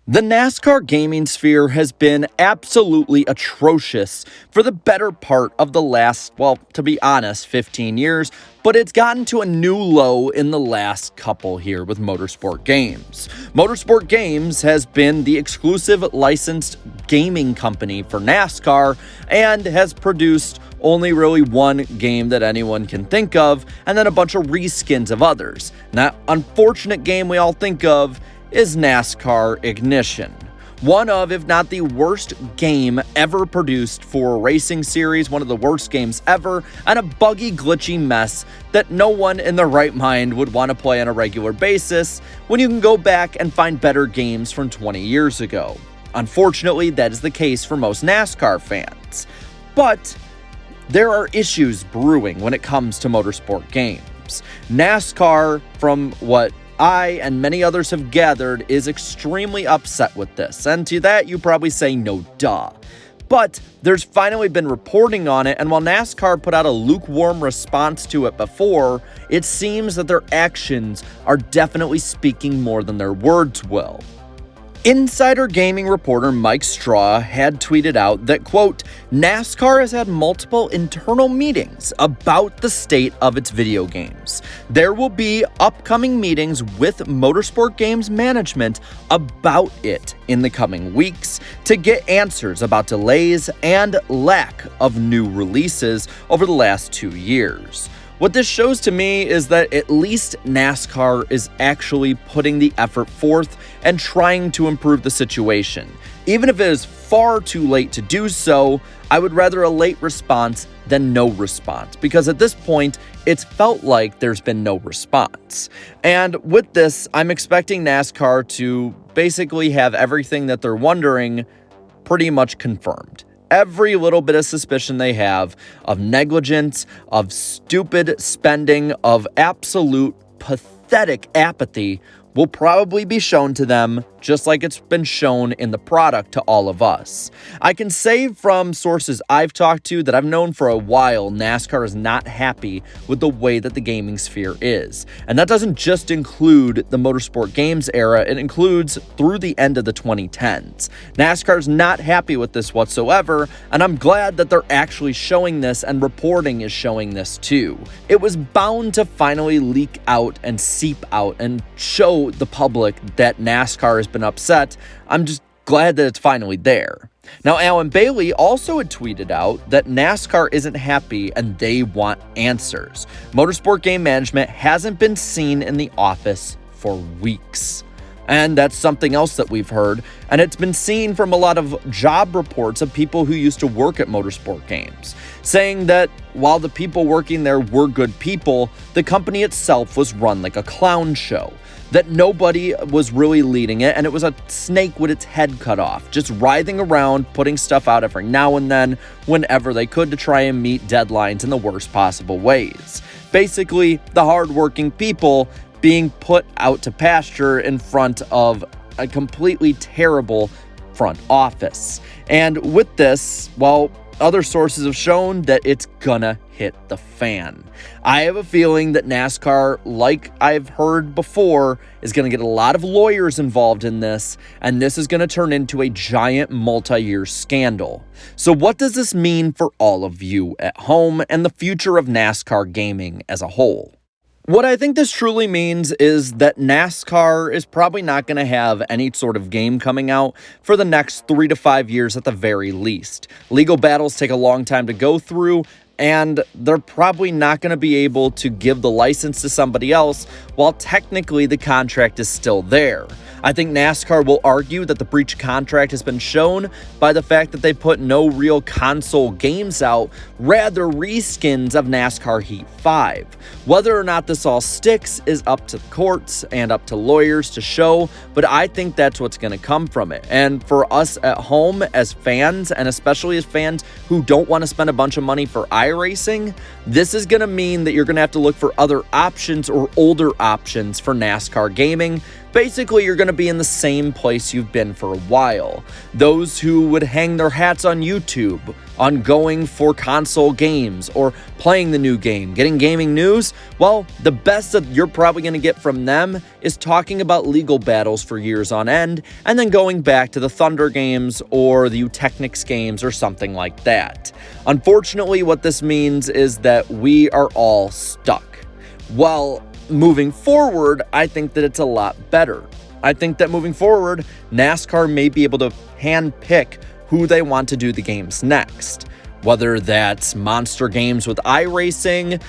The NASCAR gaming sphere has been absolutely atrocious for the better part of the last, well, to be honest, 15 years, but it's gotten to a new low in the last couple here with Motorsport Games. Motorsport Games has been the exclusive licensed gaming company for NASCAR and has produced only really one game that anyone can think of, and then a bunch of reskins of others. And that unfortunate game we all think of is NASCAR Ignition. One of, if not the worst game ever produced for a racing series, one of the worst games ever, and a buggy, glitchy mess that no one in their right mind would want to play on a regular basis when you can go back and find better games from 20 years ago. Unfortunately, that is the case for most NASCAR fans. But there are issues brewing when it comes to Motorsport Games. NASCAR, from what I and many others have gathered, is extremely upset with this, and to that you probably say no duh. But there's finally been reporting on it, and while NASCAR put out a lukewarm response to it before, it seems that their actions are definitely speaking more than their words will. Insider gaming reporter Mike Straw had tweeted out that, quote, NASCAR has had multiple internal meetings about the state of its video games. There will be upcoming meetings with Motorsport Games management about it in the coming weeks to get answers about delays and lack of new releases over the last 2 years. What this shows to me is that at least NASCAR is actually putting the effort forth and trying to improve the situation. Even if it is far too late to do so, I would rather a late response than no response, because at this point, it's felt like there's been no response. And with this, I'm expecting NASCAR to basically have everything that they're wondering pretty much confirmed. Every little bit of suspicion they have of negligence, of stupid spending, of absolute pathetic apathy will probably be shown to them just like it's been shown in the product to all of us. I can say from sources I've talked to that I've known for a while NASCAR is not happy with the way that the gaming sphere is. And that doesn't just include the Motorsport Games era, it includes through the end of the 2010s. NASCAR's not happy with this whatsoever, and I'm glad that they're actually showing this and reporting is showing this too. It was bound to finally leak out and seep out and show the public that NASCAR has been upset. I'm just glad that it's finally there. Now, Alan Bailey also had tweeted out that NASCAR isn't happy and they want answers. Motorsport Game Management hasn't been seen in the office for weeks. And that's something else that we've heard, and it's been seen from a lot of job reports of people who used to work at Motorsport Games, saying that while the people working there were good people, the company itself was run like a clown show, that nobody was really leading it, and it was a snake with its head cut off, just writhing around, putting stuff out every now and then, whenever they could to try and meet deadlines in the worst possible ways. Basically, the hardworking people being put out to pasture in front of a completely terrible front office. And with this, well, other sources have shown that it's gonna hit the fan. I have a feeling that NASCAR, like I've heard before, is gonna get a lot of lawyers involved in this, and this is gonna turn into a giant multi-year scandal. So what does this mean for all of you at home and the future of NASCAR gaming as a whole? What I think this truly means is that NASCAR is probably not going to have any sort of game coming out for the next 3 to 5 years at the very least. Legal battles take a long time to go through, and they're probably not going to be able to give the license to somebody else while technically the contract is still there. I think NASCAR will argue that the breach of contract has been shown by the fact that they put no real console games out, rather reskins of NASCAR Heat 5. Whether or not this all sticks is up to the courts and up to lawyers to show, but I think that's what's going to come from it. And for us at home as fans, and especially as fans who don't want to spend a bunch of money for iRacing, this is going to mean that you're going to have to look for other options or older options for NASCAR gaming, Basically, you're going to be in the same place you've been for a while. Those who would hang their hats on YouTube, on going for console games, or playing the new game, getting gaming news, well, the best that you're probably going to get from them is talking about legal battles for years on end, and then going back to the Thunder games or the Technics games or something like that. Unfortunately, what this means is that we are all stuck. Well, moving forward, I think that it's a lot better. I think that moving forward, NASCAR may be able to handpick who they want to do the games next. Whether that's Monster Games with iRacing,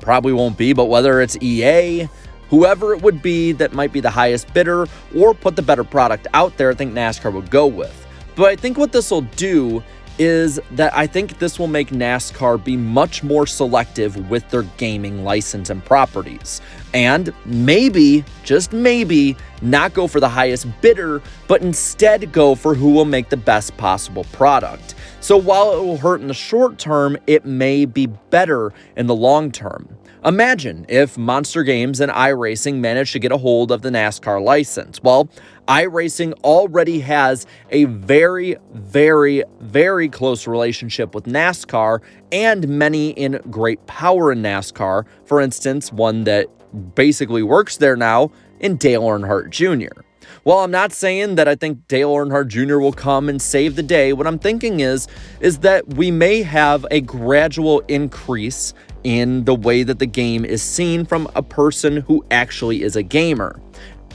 probably won't be, but whether it's EA, whoever it would be that might be the highest bidder or put the better product out there, I think NASCAR would go with. But I think what this will do is that I think this will make NASCAR be much more selective with their gaming license and properties. And maybe, just maybe, not go for the highest bidder, but instead go for who will make the best possible product. So while it will hurt in the short term, it may be better in the long term. Imagine if Monster Games and iRacing managed to get a hold of the NASCAR license. Well, iRacing already has a very, very, very close relationship with NASCAR and many in great power in NASCAR. For instance, one that basically works there now in Dale Earnhardt Jr. Well, I'm not saying that I think Dale Earnhardt Jr. will come and save the day. What I'm thinking is that we may have a gradual increase in the way that the game is seen from a person who actually is a gamer.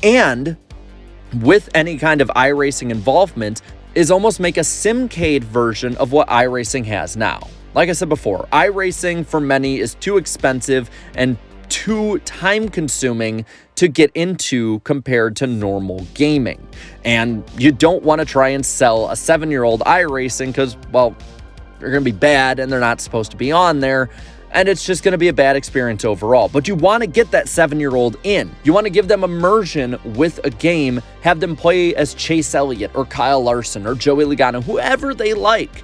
And with any kind of iRacing involvement is almost make a simcade version of what iRacing has now. Like I said before, iRacing for many is too expensive and too time-consuming to get into compared to normal gaming. And you don't want to try and sell a 7-year-old iRacing because, well, they're going to be bad and they're not supposed to be on there. And it's just going to be a bad experience overall. But you want to get that 7-year-old in. You want to give them immersion with a game, have them play as Chase Elliott or Kyle Larson or Joey Logano, whoever they like.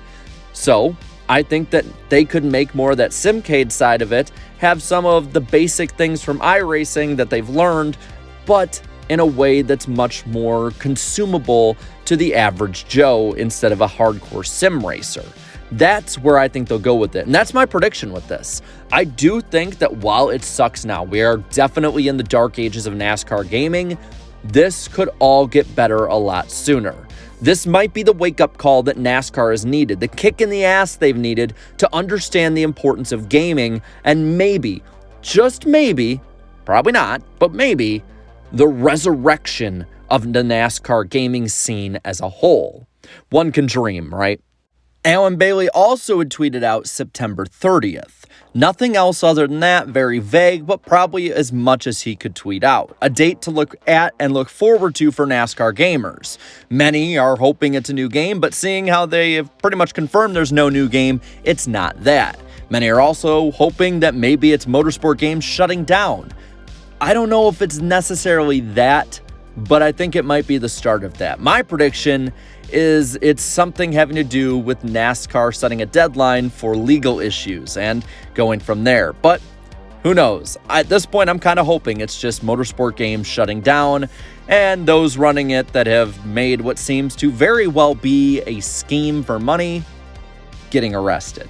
So I think that they could make more of that simcade side of it, have some of the basic things from iRacing that they've learned, but in a way that's much more consumable to the average Joe instead of a hardcore sim racer. That's where I think they'll go with it. And that's my prediction with this. I do think that while it sucks now, we are definitely in the dark ages of NASCAR gaming, this could all get better a lot sooner. This might be the wake-up call that NASCAR has needed, the kick in the ass they've needed to understand the importance of gaming, and maybe, just maybe, probably not, but maybe, the resurrection of the NASCAR gaming scene as a whole. One can dream, right? Alan Bailey also had tweeted out September 30th. Nothing else other than that, very vague, but probably as much as he could tweet out. A date to look at and look forward to for NASCAR gamers. Many are hoping it's a new game, but seeing how they have pretty much confirmed there's no new game, it's not that. Many are also hoping that maybe it's Motorsport Games shutting down. I don't know if it's necessarily that, but I think it might be the start of that. My prediction is it's something having to do with NASCAR setting a deadline for legal issues and going from there. But who knows? At this point, I'm kind of hoping it's just Motorsport Games shutting down and those running it that have made what seems to very well be a scheme for money getting arrested.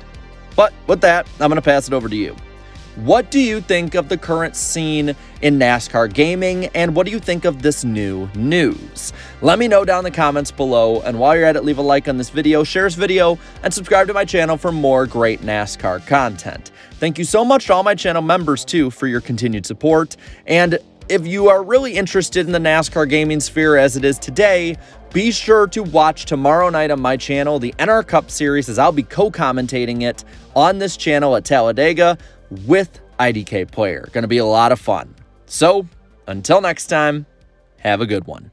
But with that, I'm going to pass it over to you. What do you think of the current scene in NASCAR gaming, and what do you think of this new news? Let me know down in the comments below, and while you're at it, leave a like on this video, share this video, and subscribe to my channel for more great NASCAR content. Thank you so much to all my channel members, too, for your continued support, and if you are really interested in the NASCAR gaming sphere as it is today, be sure to watch tomorrow night on my channel, the NR Cup Series, as I'll be co-commentating it on this channel at Talladega with Idk Player. Going to be a lot of fun. So, until next time, have a good one.